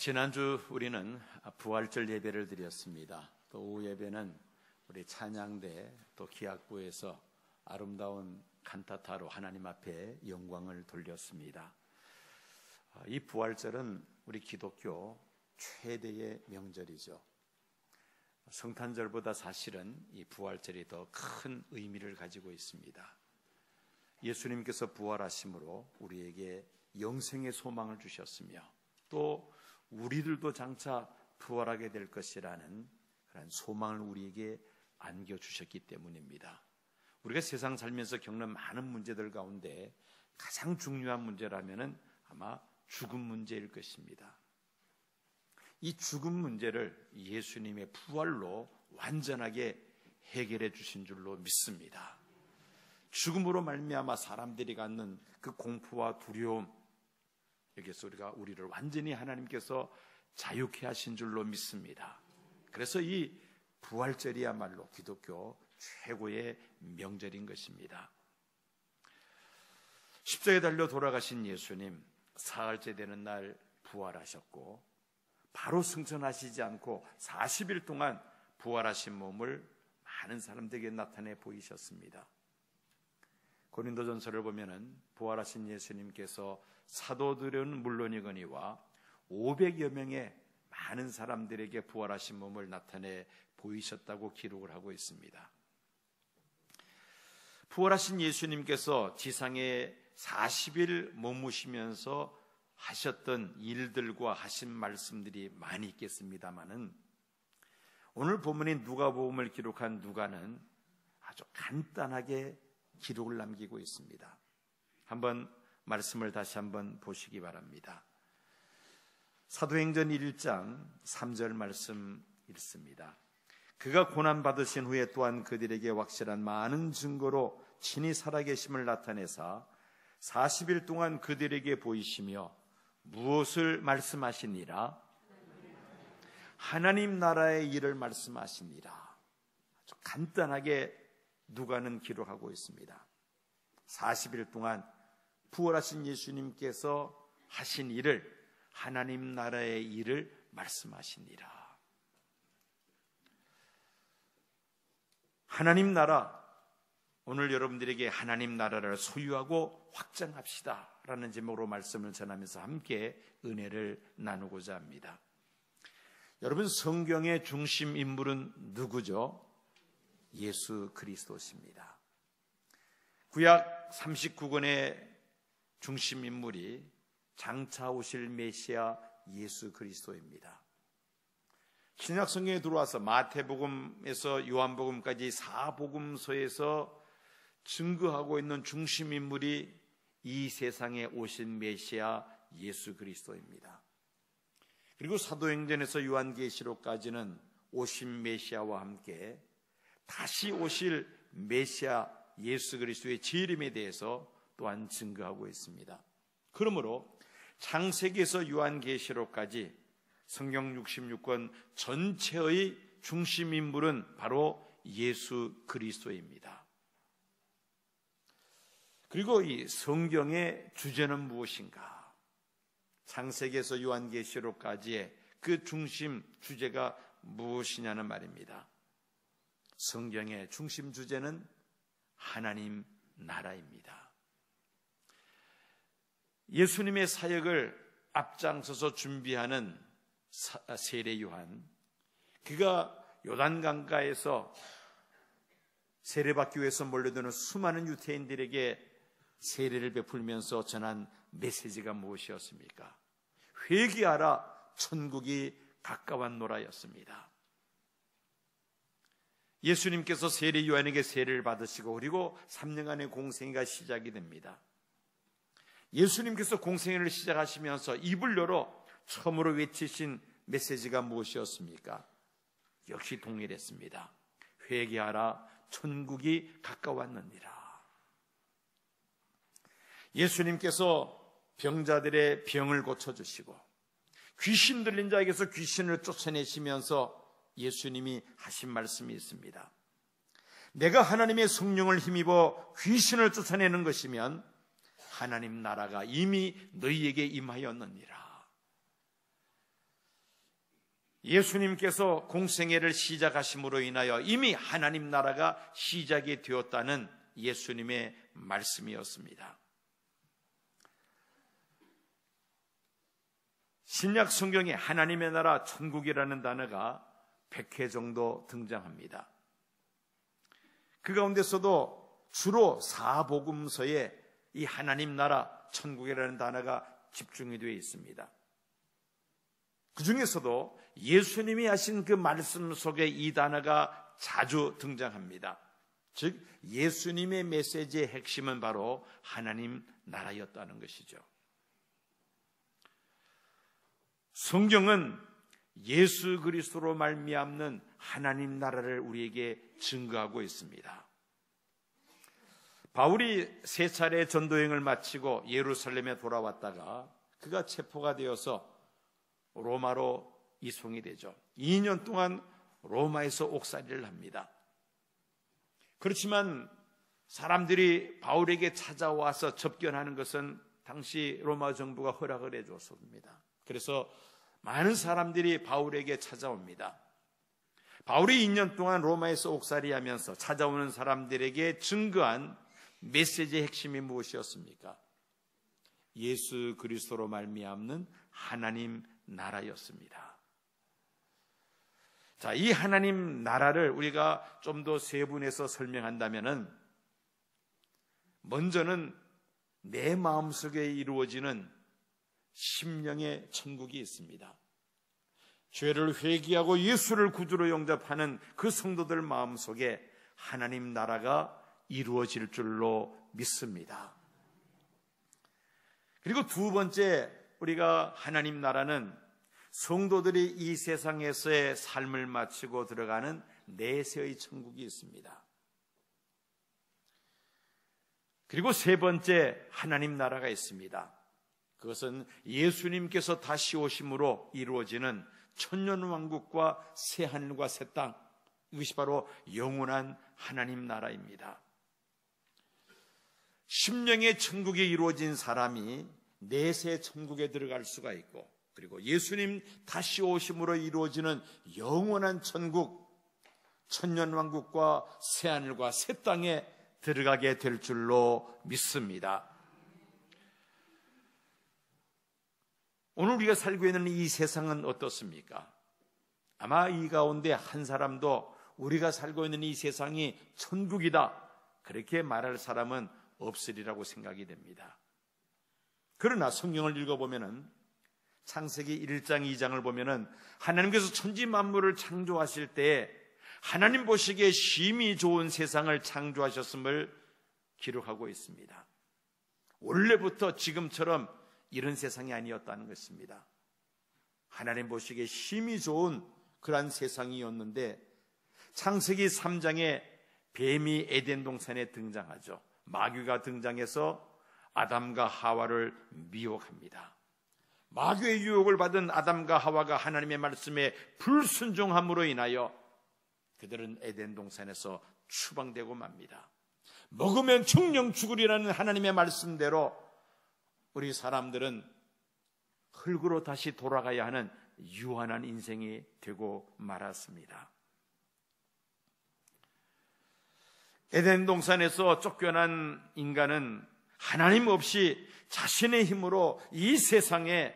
지난주 우리는 부활절 예배를 드렸습니다. 또 오후 예배는 우리 찬양대 또 기악부에서 아름다운 칸타타로 하나님 앞에 영광을 돌렸습니다. 이 부활절은 우리 기독교 최대의 명절이죠. 성탄절보다 사실은 이 부활절이 더 큰 의미를 가지고 있습니다. 예수님께서 부활하심으로 우리에게 영생의 소망을 주셨으며 또 우리들도 장차 부활하게 될 것이라는 그런 소망을 우리에게 안겨주셨기 때문입니다. 우리가 세상 살면서 겪는 많은 문제들 가운데 가장 중요한 문제라면은 아마 죽음 문제일 것입니다. 이 죽음 문제를 예수님의 부활로 완전하게 해결해 주신 줄로 믿습니다. 죽음으로 말미암아 사람들이 갖는 그 공포와 두려움, 여기서 우리를 완전히 하나님께서 자유케 하신 줄로 믿습니다. 그래서 이 부활절이야말로 기독교 최고의 명절인 것입니다. 십자가에 달려 돌아가신 예수님, 사흘째 되는 날 부활하셨고 바로 승천하시지 않고 40일 동안 부활하신 몸을 많은 사람들에게 나타내 보이셨습니다. 고린도전서를 보면은 부활하신 예수님께서 사도들은 물론이거니와 500여 명의 많은 사람들에게 부활하신 몸을 나타내 보이셨다고 기록을 하고 있습니다. 부활하신 예수님께서 지상에 40일 머무시면서 하셨던 일들과 하신 말씀들이 많이 있겠습니다마는 오늘 본문인 누가복음을 기록한 누가는 아주 간단하게 기록을 남기고 있습니다. 한번 말씀을 다시 한번 보시기 바랍니다. 사도행전 1장 3절 말씀 읽습니다. 그가 고난받으신 후에 또한 그들에게 확실한 많은 증거로 친히 살아계심을 나타내사 40일 동안 그들에게 보이시며 무엇을 말씀하시니라? 하나님 나라의 일을 말씀하시니라. 아주 간단하게 누가는 기록하고 있습니다. 40일 동안 부활하신 예수님께서 하신 일을, 하나님 나라의 일을 말씀하시니라. 하나님 나라, 오늘 여러분들에게 하나님 나라를 소유하고 확장합시다 라는 제목으로 말씀을 전하면서 함께 은혜를 나누고자 합니다. 여러분, 성경의 중심 인물은 누구죠? 예수 그리스도십니다. 구약 39권의 중심 인물이 장차 오실 메시아 예수 그리스도입니다. 신약 성경에 들어와서 마태복음에서 요한복음까지 4복음서에서 증거하고 있는 중심 인물이 이 세상에 오신 메시아 예수 그리스도입니다. 그리고 사도행전에서 요한계시록까지는 오신 메시아와 함께 다시 오실 메시아 예수 그리스도의 재림에 대해서 또한 증거하고 있습니다. 그러므로 창세기에서 요한계시록까지 성경 66권 전체의 중심 인물은 바로 예수 그리스도입니다. 그리고 이 성경의 주제는 무엇인가? 창세기에서 요한계시록까지의 그 중심 주제가 무엇이냐는 말입니다. 성경의 중심 주제는 하나님 나라입니다. 예수님의 사역을 앞장서서 준비하는 세례 요한, 그가 요단강가에서 세례받기 위해서 몰려드는 수많은 유대인들에게 세례를 베풀면서 전한 메시지가 무엇이었습니까? 회개하라, 천국이 가까웠노라였습니다. 예수님께서 세례 요한에게 세례를 받으시고 그리고 3년간의 공생애가 시작이 됩니다. 예수님께서 공생애를 시작하시면서 입을 열어 처음으로 외치신 메시지가 무엇이었습니까? 역시 동일했습니다. 회개하라, 천국이 가까웠느니라. 예수님께서 병자들의 병을 고쳐주시고 귀신 들린 자에게서 귀신을 쫓아내시면서 예수님이 하신 말씀이 있습니다. 내가 하나님의 성령을 힘입어 귀신을 쫓아내는 것이면 하나님 나라가 이미 너희에게 임하였느니라. 예수님께서 공생애를 시작하심으로 인하여 이미 하나님 나라가 시작이 되었다는 예수님의 말씀이었습니다. 신약 성경에 하나님의 나라 천국이라는 단어가 100회 정도 등장합니다. 그 가운데서도 주로 사복음서에 이 하나님 나라 천국이라는 단어가 집중이 되어 있습니다. 그 중에서도 예수님이 하신 그 말씀 속에 이 단어가 자주 등장합니다. 즉 예수님의 메시지의 핵심은 바로 하나님 나라였다는 것이죠. 성경은 예수 그리스도로 말미암는 하나님 나라를 우리에게 증거하고 있습니다. 바울이 3차례 전도여행을 마치고 예루살렘에 돌아왔다가 그가 체포가 되어서 로마로 이송이 되죠. 2년 동안 로마에서 옥살이를 합니다. 그렇지만 사람들이 바울에게 찾아와서 접견하는 것은 당시 로마 정부가 허락을 해줬습니다. 그래서 많은 사람들이 바울에게 찾아옵니다. 바울이 2년 동안 로마에서 옥살이하면서 찾아오는 사람들에게 증거한 메시지의 핵심이 무엇이었습니까? 예수 그리스도로 말미암는 하나님 나라였습니다. 자, 이 하나님 나라를 우리가 좀 더 세분해서 설명한다면은 먼저는 내 마음속에 이루어지는 심령의 천국이 있습니다. 죄를 회개하고 예수를 구주로 영접하는 그 성도들 마음속에 하나님 나라가 이루어질 줄로 믿습니다. 그리고 두 번째, 우리가 하나님 나라는 성도들이 이 세상에서의 삶을 마치고 들어가는 내세의 천국이 있습니다. 그리고 세 번째, 하나님 나라가 있습니다. 그것은 예수님께서 다시 오심으로 이루어지는 천년왕국과 새하늘과 새 땅, 이것이 바로 영원한 하나님 나라입니다. 심령의 천국이 이루어진 사람이 내세 천국에 들어갈 수가 있고, 그리고 예수님 다시 오심으로 이루어지는 영원한 천국, 천년왕국과 새하늘과 새 땅에 들어가게 될 줄로 믿습니다. 오늘 우리가 살고 있는 이 세상은 어떻습니까? 아마 이 가운데 한 사람도 우리가 살고 있는 이 세상이 천국이다, 그렇게 말할 사람은 없으리라고 생각이 됩니다. 그러나 성경을 읽어보면은 창세기 1장 2장을 보면은 하나님께서 천지 만물을 창조하실 때 하나님 보시기에 심히 좋은 세상을 창조하셨음을 기록하고 있습니다. 원래부터 지금처럼 이런 세상이 아니었다는 것입니다. 하나님 보시기에 심히 좋은 그러한 세상이었는데 창세기 3장에 뱀이 에덴 동산에 등장하죠. 마귀가 등장해서 아담과 하와를 미혹합니다. 마귀의 유혹을 받은 아담과 하와가 하나님의 말씀에 불순종함으로 인하여 그들은 에덴 동산에서 추방되고 맙니다. 먹으면 정령 죽으리라는 하나님의 말씀대로 우리 사람들은 흙으로 다시 돌아가야 하는 유한한 인생이 되고 말았습니다. 에덴 동산에서 쫓겨난 인간은 하나님 없이 자신의 힘으로 이 세상에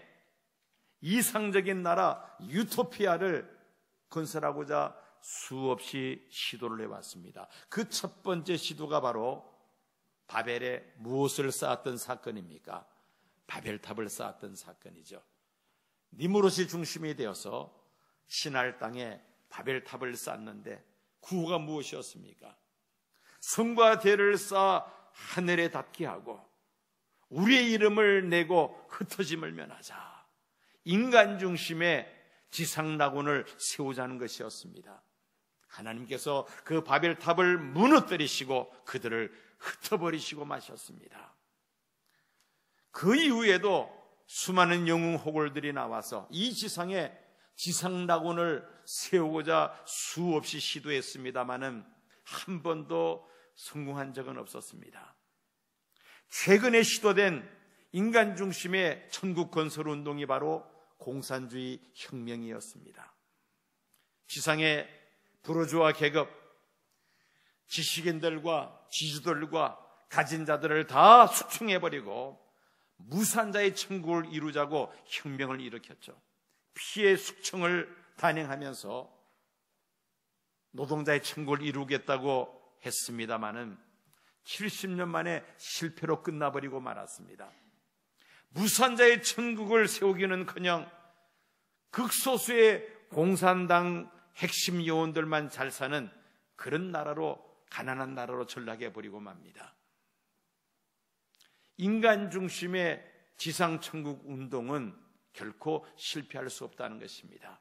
이상적인 나라 유토피아를 건설하고자 수없이 시도를 해왔습니다. 그 첫 번째 시도가 바로 바벨에 무엇을 쌓았던 사건입니까? 바벨탑을 쌓았던 사건이죠. 니무롯이 중심이 되어서 신할 땅에 바벨탑을 쌓는데 구호가 무엇이었습니까? 성과 대를 쌓아 하늘에 닿게 하고 우리의 이름을 내고 흩어짐을 면하자. 인간 중심의 지상낙원을 세우자는 것이었습니다. 하나님께서 그 바벨탑을 무너뜨리시고 그들을 흩어버리시고 마셨습니다. 그 이후에도 수많은 영웅 호골들이 나와서 이 지상에 지상낙원을 세우고자 수없이 시도했습니다마는 한 번도 성공한 적은 없었습니다. 최근에 시도된 인간 중심의 천국 건설 운동이 바로 공산주의 혁명이었습니다. 지상의 부르주아 계급, 지식인들과 지주들과 가진 자들을 다 숙청해버리고 무산자의 천국을 이루자고 혁명을 일으켰죠. 피해 숙청을 단행하면서 노동자의 천국을 이루겠다고 했습니다마는 70년 만에 실패로 끝나버리고 말았습니다. 무산자의 천국을 세우기는커녕 극소수의 공산당 핵심 요원들만 잘 사는 그런 나라로, 가난한 나라로 전락해버리고 맙니다. 인간 중심의 지상천국 운동은 결코 실패할 수 없다는 것입니다.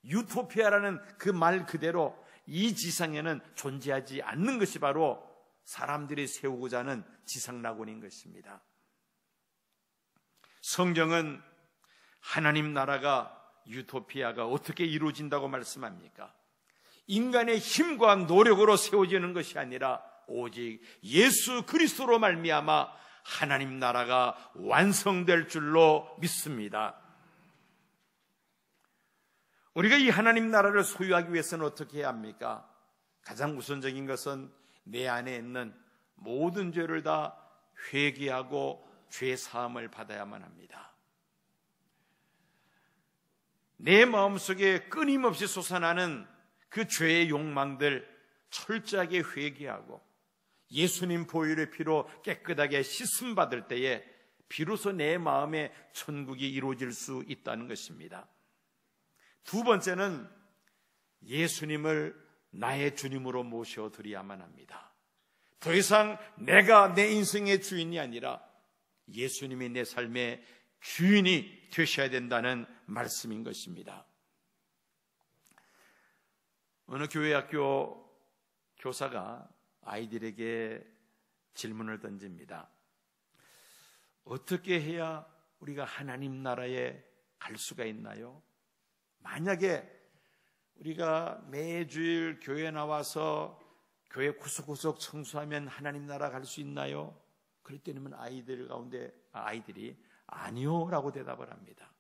유토피아라는 그 말 그대로 이 지상에는 존재하지 않는 것이 바로 사람들이 세우고자 하는 지상낙원인 것입니다. 성경은 하나님 나라가, 유토피아가 어떻게 이루어진다고 말씀합니까? 인간의 힘과 노력으로 세워지는 것이 아니라 오직 예수 그리스도로 말미암아 하나님 나라가 완성될 줄로 믿습니다. 우리가 이 하나님 나라를 소유하기 위해서는 어떻게 해야 합니까? 가장 우선적인 것은 내 안에 있는 모든 죄를 다 회개하고 죄 사함을 받아야만 합니다. 내 마음속에 끊임없이 솟아나는 그 죄의 욕망들 철저하게 회개하고 예수님 보혈의 피로 깨끗하게 씻음 받을 때에 비로소 내 마음에 천국이 이루어질 수 있다는 것입니다. 두 번째는 예수님을 나의 주님으로 모셔드려야만 합니다. 더 이상 내가 내 인생의 주인이 아니라 예수님이 내 삶의 주인이 되셔야 된다는 말씀인 것입니다. 어느 교회 학교 교사가 아이들에게 질문을 던집니다. 어떻게 해야 우리가 하나님 나라에 갈 수가 있나요? 만약에 우리가 매주일 교회에 나와서 교회 구석구석 청소하면 하나님 나라 갈 수 있나요? 그럴 때는 아이들 가운데 아이들이 아니요 라고 대답을 합니다.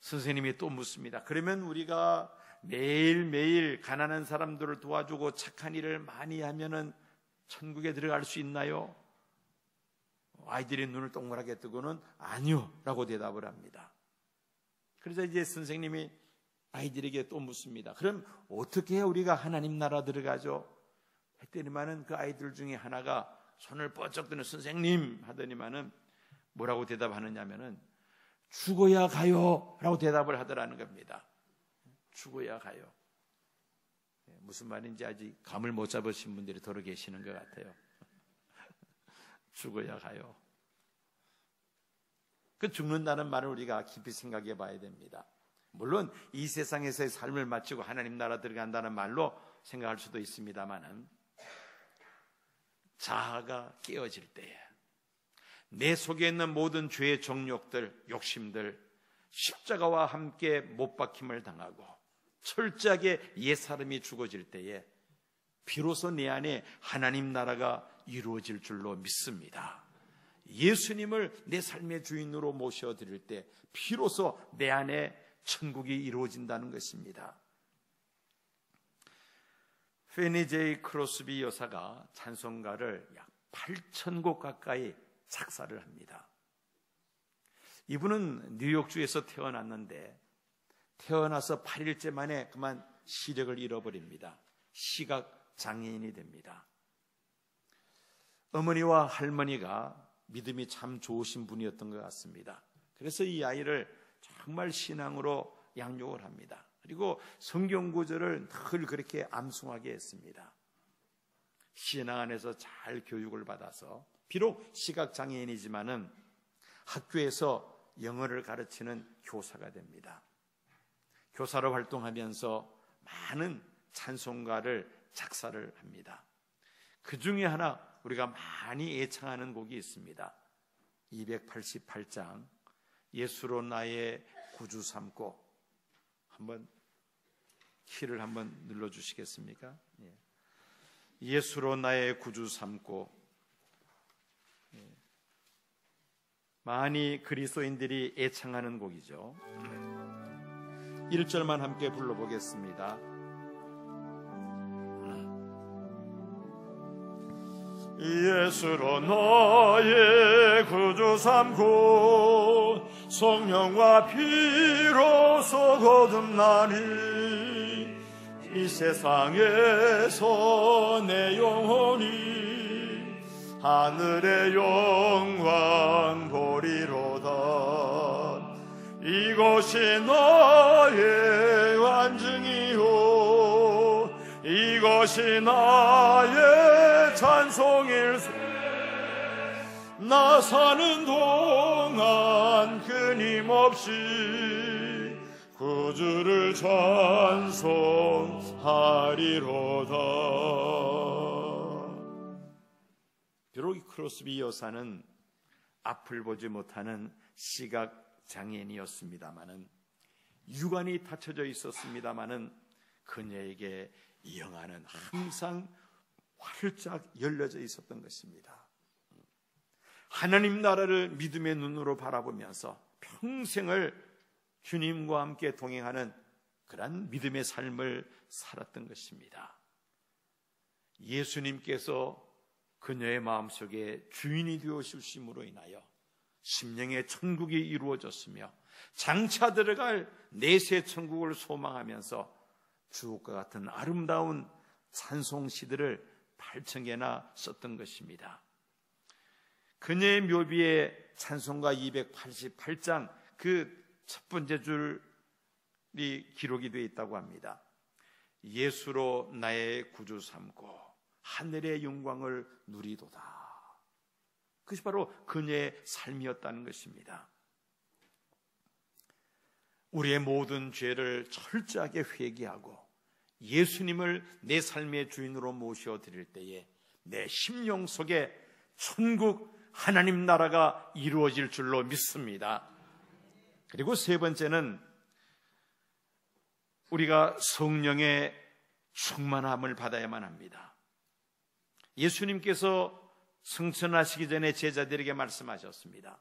선생님이 또 묻습니다. 그러면 우리가 매일매일 가난한 사람들을 도와주고 착한 일을 많이 하면은 천국에 들어갈 수 있나요? 아이들이 눈을 동그랗게 뜨고는 아니요 라고 대답을 합니다. 그래서 이제 선생님이 아이들에게 또 묻습니다. 그럼 어떻게 해야 우리가 하나님 나라 들어가죠? 했더니만은 그 아이들 중에 하나가 손을 뻗쩍 드는 선생님 하더니만은 뭐라고 대답하느냐면은 죽어야 가요 라고 대답을 하더라는 겁니다. 죽어야 가요. 무슨 말인지 아직 감을 못 잡으신 분들이 더러 계시는 것 같아요. 죽어야 가요. 그 죽는다는 말을 우리가 깊이 생각해 봐야 됩니다. 물론 이 세상에서의 삶을 마치고 하나님 나라 들어간다는 말로 생각할 수도 있습니다만은 자아가 깨어질 때에 내 속에 있는 모든 죄의 정욕들, 욕심들 십자가와 함께 못 박힘을 당하고 철저하게 옛사람이 죽어질 때에 비로소 내 안에 하나님 나라가 이루어질 줄로 믿습니다. 예수님을 내 삶의 주인으로 모셔드릴 때 비로소 내 안에 천국이 이루어진다는 것입니다. 페니 제이 크로스비 여사가 찬송가를 약 8,000곡 가까이 작사를 합니다. 이분은 뉴욕주에서 태어났는데 태어나서 8일째 만에 그만 시력을 잃어버립니다. 시각 장애인이 됩니다. 어머니와 할머니가 믿음이 참 좋으신 분이었던 것 같습니다. 그래서 이 아이를 정말 신앙으로 양육을 합니다. 그리고 성경 구절을 늘 그렇게 암송하게 했습니다. 신앙 안에서 잘 교육을 받아서 비록 시각장애인이지만은 학교에서 영어를 가르치는 교사가 됩니다. 교사로 활동하면서 많은 찬송가를 작사를 합니다. 그 중에 하나 우리가 많이 애창하는 곡이 있습니다. 288장 예수로 나의 구주 삼고, 한번 키를 한번 눌러주시겠습니까? 예수로 나의 구주 삼고. 많이 그리스도인들이 애창하는 곡이죠. 1절만 함께 불러보겠습니다. 예수로 너의 구주 삼고 성령과 피로서 거듭나니 이 세상에서 내 영혼이 하늘의 영광 보리로다. 이것이 나의 완증이요 이것이 나의 찬송일세. 나 사는 동안 끊임없이 구주를 찬송하리로다. 비록 이 크로스비 여사는 앞을 보지 못하는 시각 장애인이었습니다마는, 육안이 닫혀져 있었습니다마는 그녀에게 영안은 항상 활짝 열려져 있었던 것입니다. 하나님 나라를 믿음의 눈으로 바라보면서 평생을 주님과 함께 동행하는 그런 믿음의 삶을 살았던 것입니다. 예수님께서 그녀의 마음속에 주인이 되어 주심으로 인하여 심령의 천국이 이루어졌으며 장차 들어갈 내세 천국을 소망하면서 주옥과 같은 아름다운 찬송 시들을 8,000개나 썼던 것입니다. 그녀의 묘비에 찬송가 288장 그 첫 번째 줄이 기록이 되어 있다고 합니다. 예수로 나의 구주 삼고 하늘의 영광을 누리도다. 그것이 바로 그녀의 삶이었다는 것입니다. 우리의 모든 죄를 철저하게 회개하고 예수님을 내 삶의 주인으로 모셔드릴 때에 내 심령 속에 천국 하나님 나라가 이루어질 줄로 믿습니다. 그리고 세 번째는 우리가 성령의 충만함을 받아야만 합니다. 예수님께서 승천하시기 전에 제자들에게 말씀하셨습니다.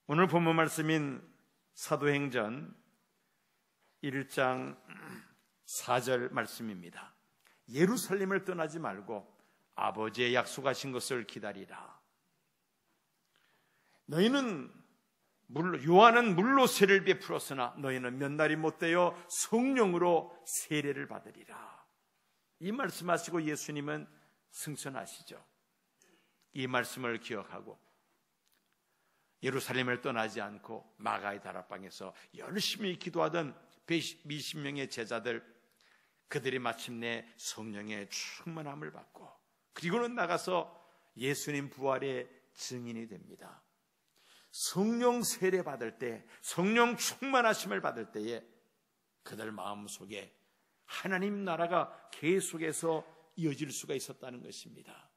오늘 본문 말씀인 사도행전 1장 4절 말씀입니다. 예루살렘을 떠나지 말고 아버지의 약속하신 것을 기다리라. 너희는 요한은 물로 세례를 베풀었으나 너희는 몇 날이 못되어 성령으로 세례를 받으리라. 이 말씀하시고 예수님은 승천하시죠. 이 말씀을 기억하고 예루살렘을 떠나지 않고 마가의 다락방에서 열심히 기도하던 120명의 제자들, 그들이 마침내 성령의 충만함을 받고 그리고는 나가서 예수님 부활의 증인이 됩니다. 성령 세례 받을 때, 성령 충만하심을 받을 때에 그들 마음속에 하나님 나라가 계속해서 이어질 수가 있었다는 것입니다.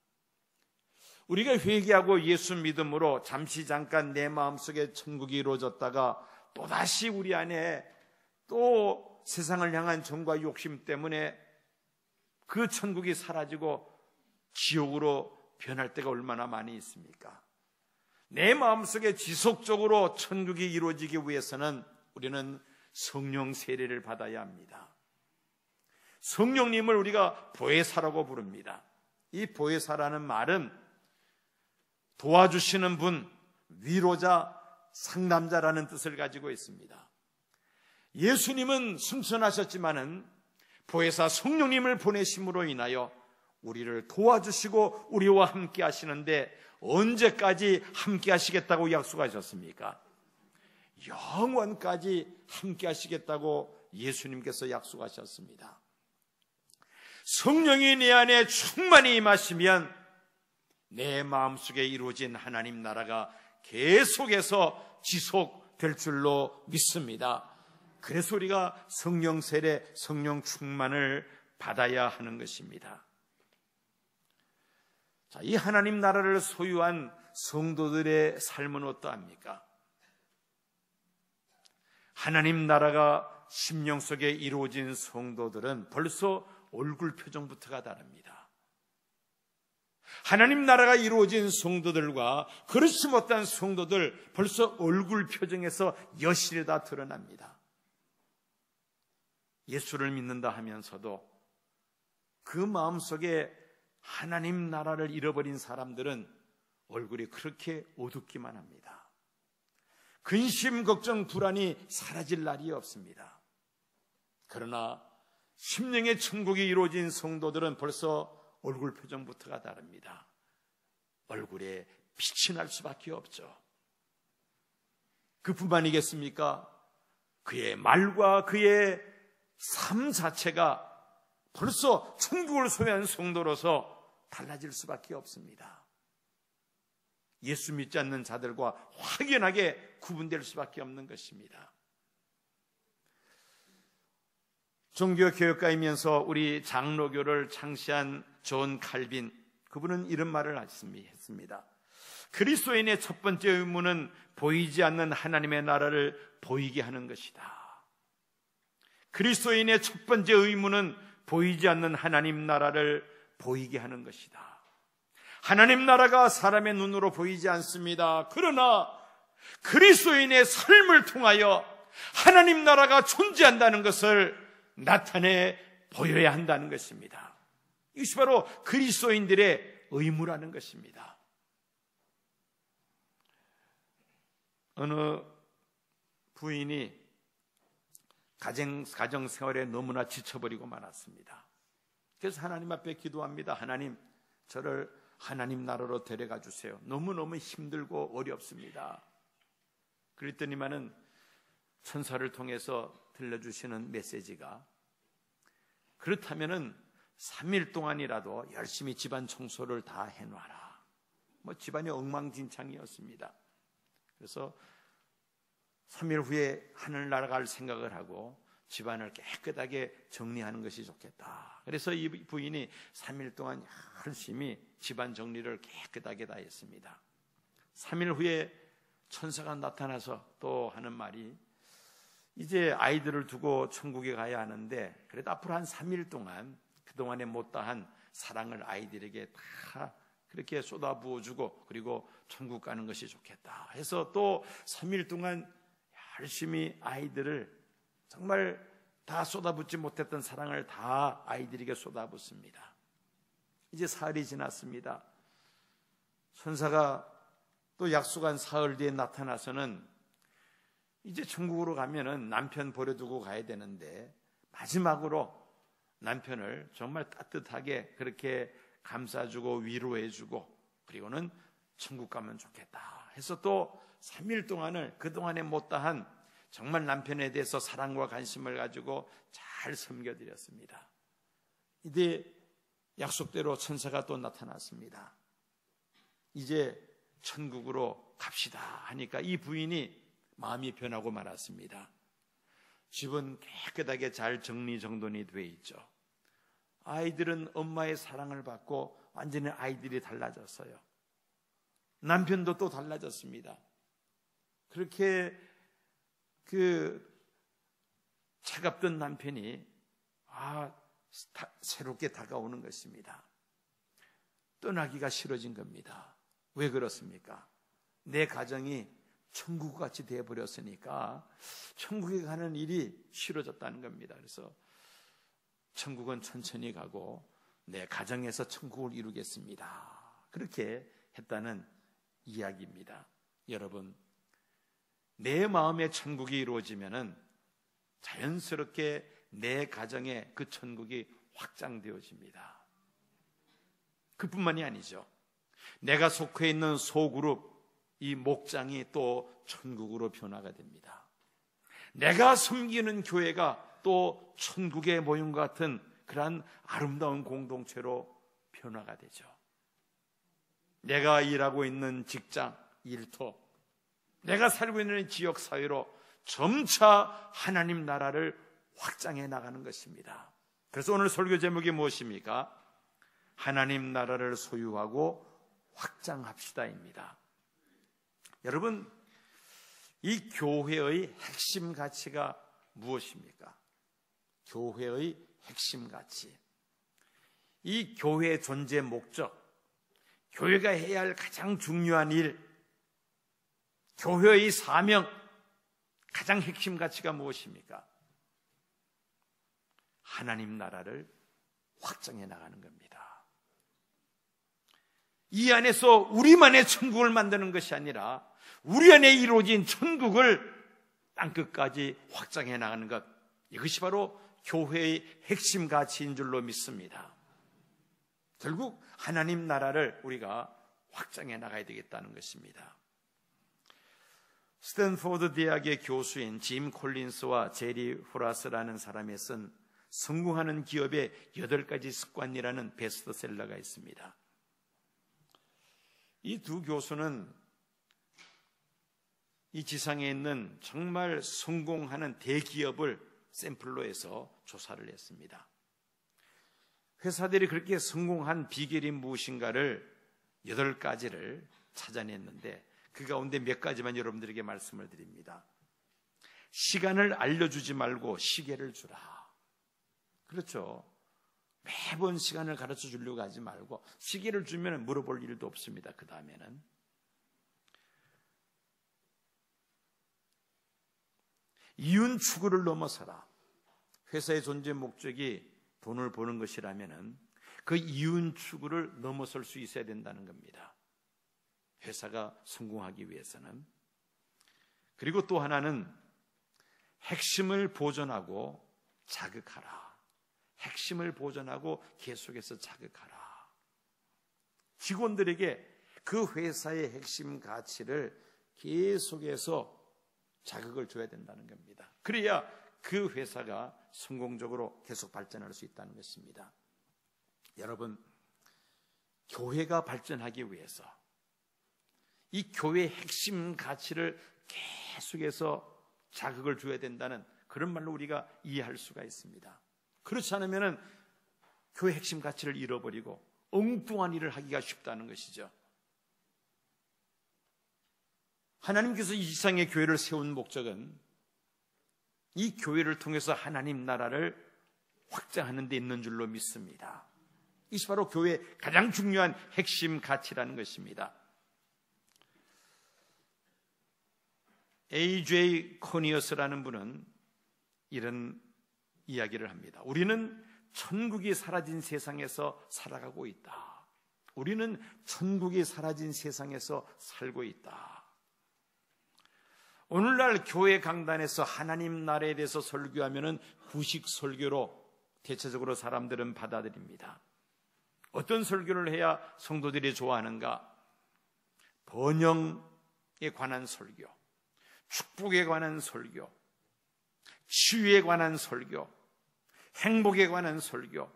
우리가 회개하고 예수 믿음으로 잠시 잠깐 내 마음속에 천국이 이루어졌다가 또다시 우리 안에 또 세상을 향한 정과 욕심 때문에 그 천국이 사라지고 지옥으로 변할 때가 얼마나 많이 있습니까? 내 마음속에 지속적으로 천국이 이루어지기 위해서는 우리는 성령 세례를 받아야 합니다. 성령님을 우리가 보혜사라고 부릅니다. 이 보혜사라는 말은 도와주시는 분, 위로자, 상담자라는 뜻을 가지고 있습니다. 예수님은 승천하셨지만은 보혜사 성령님을 보내심으로 인하여 우리를 도와주시고 우리와 함께 하시는데 언제까지 함께 하시겠다고 약속하셨습니까? 영원까지 함께 하시겠다고 예수님께서 약속하셨습니다. 성령이 내 안에 충만히 임하시면 내 마음속에 이루어진 하나님 나라가 계속해서 지속될 줄로 믿습니다. 그래서 우리가 성령 세례, 성령 충만을 받아야 하는 것입니다. 자, 이 하나님 나라를 소유한 성도들의 삶은 어떠합니까? 하나님 나라가 심령 속에 이루어진 성도들은 벌써 얼굴 표정부터가 다릅니다. 하나님 나라가 이루어진 성도들과 그렇지 못한 성도들, 벌써 얼굴 표정에서 여실히 다 드러납니다. 예수를 믿는다 하면서도 그 마음속에 하나님 나라를 잃어버린 사람들은 얼굴이 그렇게 어둡기만 합니다. 근심, 걱정, 불안이 사라질 날이 없습니다. 그러나 심령의 천국이 이루어진 성도들은 벌써 얼굴 표정부터가 다릅니다. 얼굴에 빛이 날 수밖에 없죠. 그뿐만이겠습니까? 그의 말과 그의 삶 자체가 벌써 천국을 소유한 성도로서 달라질 수밖에 없습니다. 예수 믿지 않는 자들과 확연하게 구분될 수밖에 없는 것입니다. 종교개혁가이면서 우리 장로교를 창시한 존 칼빈, 그분은 이런 말을 했습니다. 그리스도인의 첫 번째 의무는 보이지 않는 하나님의 나라를 보이게 하는 것이다. 그리스도인의 첫 번째 의무는 보이지 않는 하나님 나라를 보이게 하는 것이다. 하나님 나라가 사람의 눈으로 보이지 않습니다. 그러나 그리스도인의 삶을 통하여 하나님 나라가 존재한다는 것을 나타내 보여야 한다는 것입니다. 이것이 바로 그리스도인들의 의무라는 것입니다. 어느 부인이 가정 생활에 너무나 지쳐버리고 말았습니다. 그래서 하나님 앞에 기도합니다. 하나님, 저를 하나님 나라로 데려가 주세요. 너무너무 힘들고 어렵습니다. 그랬더니만은 천사를 통해서 들려주시는 메시지가, 그렇다면은 3일 동안이라도 열심히 집안 청소를 다 해놔라. 집안이 엉망진창이었습니다. 그래서 3일 후에 하늘나라 갈 생각을 하고 집안을 깨끗하게 정리하는 것이 좋겠다. 그래서 이 부인이 3일 동안 열심히 집안 정리를 깨끗하게 다 했습니다. 3일 후에 천사가 나타나서 또 하는 말이, 이제 아이들을 두고 천국에 가야 하는데 그래도 앞으로 한 3일 동안 그동안에 못다한 사랑을 아이들에게 다 그렇게 쏟아부어주고 그리고 천국 가는 것이 좋겠다 해서 또 3일 동안 열심히 아이들을 정말 다 쏟아붓지 못했던 사랑을 다 아이들에게 쏟아붓습니다. 이제 사흘이 지났습니다. 천사가 또 약속한 사흘 뒤에 나타나서는 이제 천국으로 가면은 남편 버려두고 가야 되는데 마지막으로 남편을 정말 따뜻하게 그렇게 감싸주고 위로해주고 그리고는 천국 가면 좋겠다 해서 또 3일 동안을 그동안에 못다한 정말 남편에 대해서 사랑과 관심을 가지고 잘 섬겨드렸습니다. 이제 약속대로 천사가 또 나타났습니다. 이제 천국으로 갑시다 하니까 이 부인이 마음이 변하고 말았습니다. 집은 깨끗하게 잘 정리정돈이 돼 있죠. 아이들은 엄마의 사랑을 받고 완전히 아이들이 달라졌어요. 남편도 또 달라졌습니다. 그렇게 차갑던 남편이 새롭게 다가오는 것입니다. 떠나기가 싫어진 겁니다. 왜 그렇습니까? 내 가정이 천국같이 되어버렸으니까 천국에 가는 일이 싫어졌다는 겁니다. 그래서 천국은 천천히 가고 내 가정에서 천국을 이루겠습니다. 그렇게 했다는 이야기입니다. 여러분, 내 마음의 천국이 이루어지면은 자연스럽게 내 가정에 그 천국이 확장되어집니다. 그뿐만이 아니죠. 내가 속해 있는 소그룹, 이 목장이 또 천국으로 변화가 됩니다. 내가 섬기는 교회가 또 천국의 모임과 같은 그러한 아름다운 공동체로 변화가 되죠. 내가 일하고 있는 직장, 일터, 내가 살고 있는 지역사회로 점차 하나님 나라를 확장해 나가는 것입니다. 그래서 오늘 설교 제목이 무엇입니까? 하나님 나라를 소유하고 확장합시다입니다. 여러분, 이 교회의 핵심 가치가 무엇입니까? 교회의 핵심 가치, 이 교회의 존재 목적, 교회가 해야 할 가장 중요한 일, 교회의 사명, 가장 핵심 가치가 무엇입니까? 하나님 나라를 확장해 나가는 겁니다. 이 안에서 우리만의 천국을 만드는 것이 아니라 우리 안에 이루어진 천국을 땅끝까지 확장해 나가는 것, 이것이 바로 교회의 핵심 가치인 줄로 믿습니다. 결국 하나님 나라를 우리가 확장해 나가야 되겠다는 것입니다. 스탠포드 대학의 교수인 짐 콜린스와 제리 후라스라는 사람이 쓴 성공하는 기업의 8가지 습관이라는 베스트셀러가 있습니다. 이 두 교수는 이 지상에 있는 정말 성공하는 대기업을 샘플로 해서 조사를 했습니다. 회사들이 그렇게 성공한 비결이 무엇인가를 8가지를 찾아냈는데 그 가운데 몇 가지만 여러분들에게 말씀을 드립니다. 시간을 알려주지 말고 시계를 주라. 그렇죠. 매번 시간을 가르쳐 주려고 하지 말고 시계를 주면 물어볼 일도 없습니다. 그 다음에는 이윤 추구를 넘어서라. 회사의 존재 목적이 돈을 버는 것이라면 그 이윤 추구를 넘어설 수 있어야 된다는 겁니다. 회사가 성공하기 위해서는. 그리고 또 하나는 핵심을 보존하고 자극하라. 핵심을 보존하고 계속해서 자극하라. 직원들에게 그 회사의 핵심 가치를 계속해서 자극을 줘야 된다는 겁니다. 그래야 그 회사가 성공적으로 계속 발전할 수 있다는 것입니다. 여러분, 교회가 발전하기 위해서 이 교회의 핵심 가치를 계속해서 자극을 줘야 된다는 그런 말로 우리가 이해할 수가 있습니다. 그렇지 않으면 교회 핵심 가치를 잃어버리고 엉뚱한 일을 하기가 쉽다는 것이죠. 하나님께서 이 지상의 교회를 세운 목적은 이 교회를 통해서 하나님 나라를 확장하는 데 있는 줄로 믿습니다. 이것이 바로 교회의 가장 중요한 핵심 가치라는 것입니다. A.J. 코니어스라는 분은 이런 이야기를 합니다. 우리는 천국이 사라진 세상에서 살아가고 있다. 우리는 천국이 사라진 세상에서 살고 있다. 오늘날 교회 강단에서 하나님 나라에 대해서 설교하면은 구식 설교로 대체적으로 사람들은 받아들입니다. 어떤 설교를 해야 성도들이 좋아하는가? 번영에 관한 설교, 축복에 관한 설교, 치유에 관한 설교, 행복에 관한 설교.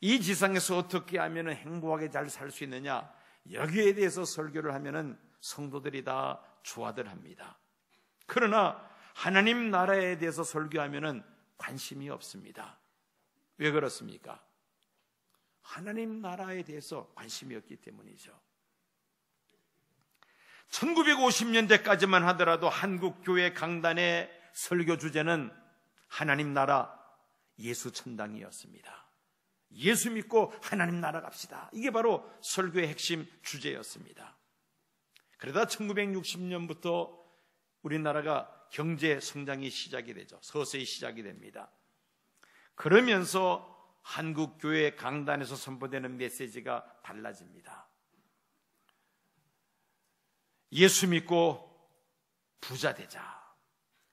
이 지상에서 어떻게 하면 행복하게 잘 살 수 있느냐, 여기에 대해서 설교를 하면은 성도들이 다 좋아들 합니다. 그러나 하나님 나라에 대해서 설교하면은 관심이 없습니다. 왜 그렇습니까? 하나님 나라에 대해서 관심이 없기 때문이죠. 1950년대까지만 하더라도 한국 교회 강단의 설교 주제는 하나님 나라, 예수 천당이었습니다. 예수 믿고 하나님 나라 갑시다. 이게 바로 설교의 핵심 주제였습니다. 그러다 1960년부터 우리나라가 경제 성장이 시작이 되죠. 서서히 시작이 됩니다. 그러면서 한국 교회 강단에서 선포되는 메시지가 달라집니다. 예수 믿고 부자 되자.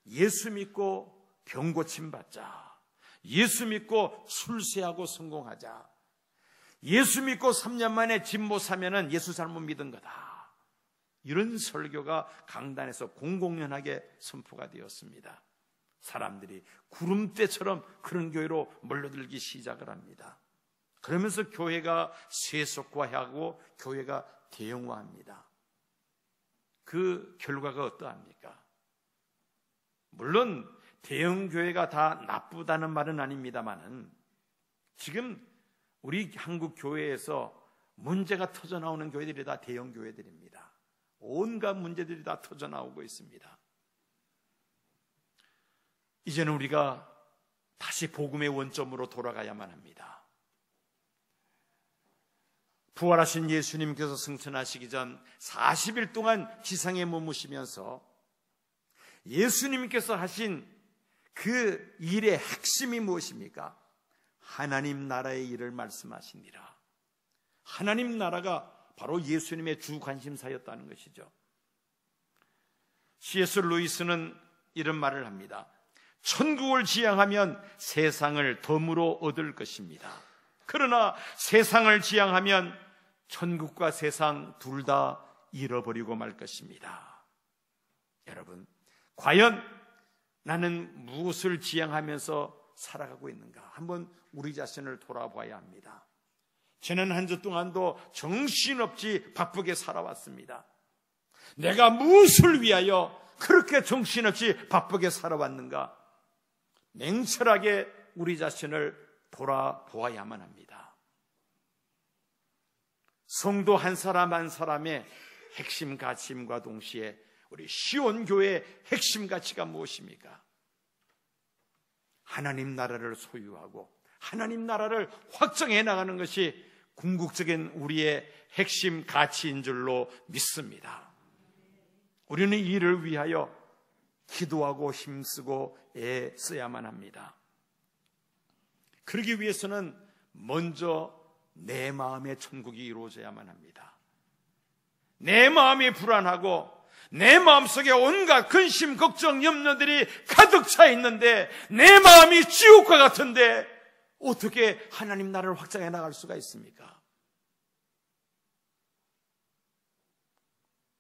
예수 믿고 병 고침 받자. 예수 믿고 술세하고 성공하자. 예수 믿고 3년 만에 집 못 사면은 예수 잘못 믿은 거다. 이런 설교가 강단에서 공공연하게 선포가 되었습니다. 사람들이 구름대처럼 그런 교회로 몰려들기 시작을 합니다. 그러면서 교회가 세속화하고 교회가 대형화합니다. 그 결과가 어떠합니까? 물론 대형교회가 다 나쁘다는 말은 아닙니다만은 지금 우리 한국 교회에서 문제가 터져나오는 교회들이 다 대형교회들입니다. 온갖 문제들이 다 터져나오고 있습니다. 이제는 우리가 다시 복음의 원점으로 돌아가야만 합니다. 부활하신 예수님께서 승천하시기 전 40일 동안 지상에 머무시면서 예수님께서 하신 그 일의 핵심이 무엇입니까? 하나님 나라의 일을 말씀하시니라. 하나님 나라가 바로 예수님의 주 관심사였다는 것이죠. C.S. 루이스는 이런 말을 합니다. 천국을 지향하면 세상을 덤으로 얻을 것입니다. 그러나 세상을 지향하면 천국과 세상 둘 다 잃어버리고 말 것입니다. 여러분, 과연 나는 무엇을 지향하면서 살아가고 있는가? 한번 우리 자신을 돌아봐야 합니다. 저는 한 주 동안도 정신없이 바쁘게 살아왔습니다. 내가 무엇을 위하여 그렇게 정신없이 바쁘게 살아왔는가? 냉철하게 우리 자신을 돌아보아야만 합니다. 성도 한 사람 한 사람의 핵심 가치임과 동시에 우리 시온교회의 핵심 가치가 무엇입니까? 하나님 나라를 소유하고 하나님 나라를 확장해 나가는 것이 궁극적인 우리의 핵심 가치인 줄로 믿습니다. 우리는 이 일을 위하여 기도하고 힘쓰고 애써야만 합니다. 그러기 위해서는 먼저 내 마음의 천국이 이루어져야만 합니다. 내 마음이 불안하고 내 마음속에 온갖 근심, 걱정, 염려들이 가득 차 있는데 내 마음이 지옥과 같은데 어떻게 하나님 나라를 확장해 나갈 수가 있습니까?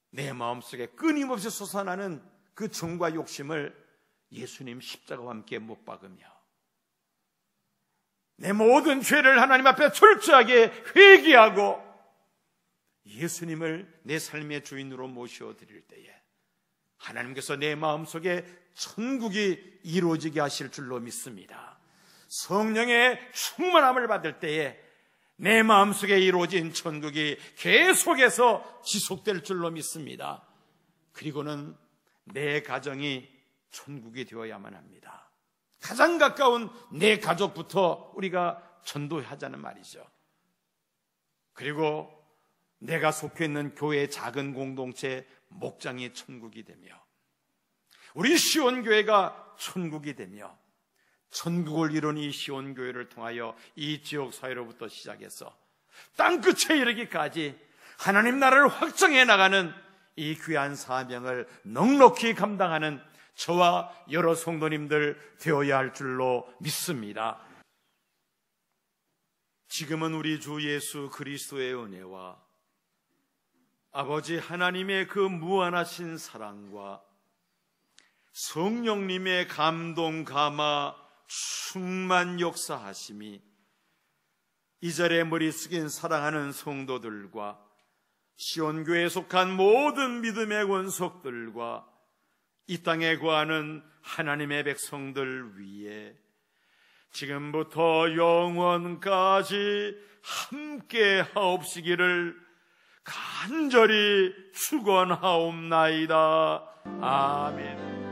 내 마음속에 끊임없이 솟아나는 그 정과 욕심을 예수님 십자가와 함께 못 박으며 내 모든 죄를 하나님 앞에 철저하게 회개하고 예수님을 내 삶의 주인으로 모셔드릴 때에 하나님께서 내 마음속에 천국이 이루어지게 하실 줄로 믿습니다. 성령의 충만함을 받을 때에 내 마음속에 이루어진 천국이 계속해서 지속될 줄로 믿습니다. 그리고는 내 가정이 천국이 되어야만 합니다. 가장 가까운 내 가족부터 우리가 전도하자는 말이죠. 그리고 내가 속해 있는 교회의 작은 공동체 목장이 천국이 되며 우리 시온교회가 천국이 되며 천국을 이룬 이 시온교회를 통하여 이 지역사회로부터 시작해서 땅끝에 이르기까지 하나님 나라를 확장해 나가는 이 귀한 사명을 넉넉히 감당하는 저와 여러 성도님들 되어야 할 줄로 믿습니다. 지금은 우리 주 예수 그리스도의 은혜와 아버지 하나님의 그 무한하신 사랑과 성령님의 감동 감화 충만 역사하심이 이 자리에 머리 숙인 사랑하는 성도들과 시온교회에 속한 모든 믿음의 권속들과 이 땅에 거하는 하나님의 백성들 위에 지금부터 영원까지 함께 하옵시기를 간절히 축원하옵나이다. 아멘.